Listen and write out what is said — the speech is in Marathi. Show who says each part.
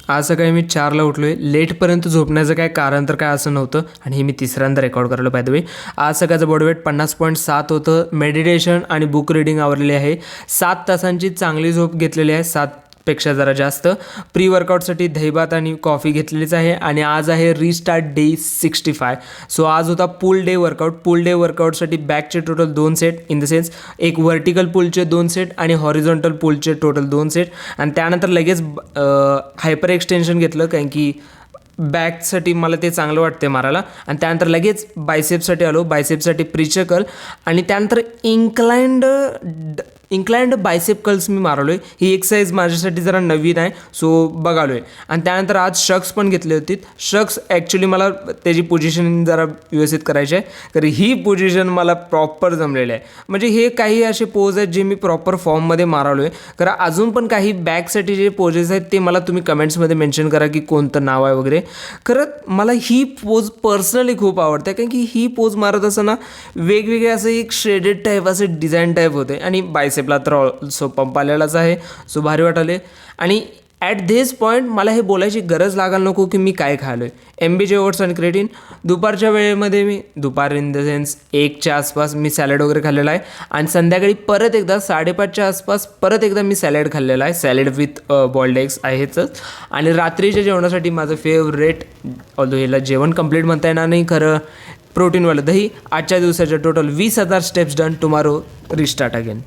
Speaker 1: आज सकाळी मी 4ला उठलो आहे. लेटपर्यंत झोपण्याचं काय कारण तर काय असं नव्हतं आणि हे मी तिसऱ्यांदा रेकॉर्ड करायला बाय द वे. आज सकाळचं बॉडी वेट 50.7 होतं. मेडिटेशन आणि बुक रीडिंग आवरलेली आहे. 7 तासांची चांगली झोप घेतलेली आहे, 7पेक्षा जरा जास्त. प्री वर्कआउटसाठी दहीभात आणि कॉफी घेतलेलीच आहे आणि आज आहे रिस्टार्ट डे 65. सो आज होता pull day workout. Pull day वर्कआउटसाठी बॅकचे total 2 set, in the sense एक व्हर्टिकल पूलचे 2 सेट आणि हॉरिझॉन्टल पूलचे टोटल 2 सेट. आणि त्यानंतर लगेच हायपर एक्सटेन्शन घेतलं, कारण की बॅकसाठी मला ते चांगलं वाटते मारायला. आणि त्यानंतर लगेच बायसेपसाठी आलो. बायसेपसाठी प्रीचर कर्ल आणि त्यानंतर इन्क्लाइंड बायसेप कर्ल्स मी मारलो आहे. ही एक्सरसाइज माझ्यासाठी जरा नवीन आहे, सो बघालो आहे. आणि त्यानंतर आज शक्स पण घेतले होते. शक्स ॲक्च्युली मला त्याची पोझिशन जरा व्यवस्थित करायची आहे, कारण ही पोझिशन मला प्रॉपर जमलेली आहे. म्हणजे हे काही असे पोज आहेत जे मी प्रॉपर फॉर्ममध्ये मारालो आहे. कारण अजून पण काही बॅकसाठी जे पोजेस आहेत ते मला तुम्ही कमेंट्समध्ये मेन्शन करा की कोणतं नाव आहे वगैरे. खरं मला ही पोज पर्सनली खूप आवडते, कारण की ही पोज मारत असताना वेगवेगळे असं एक शेडेड टाईप असं डिझाईन टाईप होते. आणि बायसेपला तर ऑल्सो पंप आलेलाच आहे, सो भारी वाटाले. आणि ॲट धिस पॉईंट मला हे बोलायची गरज लागायला नको की मी काय खालो आहे. MBJ ओट्स आणि क्रेटीन. दुपारच्या वेळेमध्ये मी दुपार इन द सेन्स 1च्या आसपास मी सॅलड वगैरे खाल्लेला आहे. आणि संध्याकाळी परत एकदा 5:30च्या आसपास परत एकदा मी सॅलड खाल्लेला आहे. सॅलड विथ बॉइल्ड एग्स आहेच. आणि रात्रीच्या जेवणासाठी माझं फेवरेट, ऑल्दो ह्याला जेवण कंप्लीट म्हणता येणार नाही खरं, प्रोटीनवालं दही. आजच्या दिवसाच्या total 20,000 steps done. Tomorrow restart again.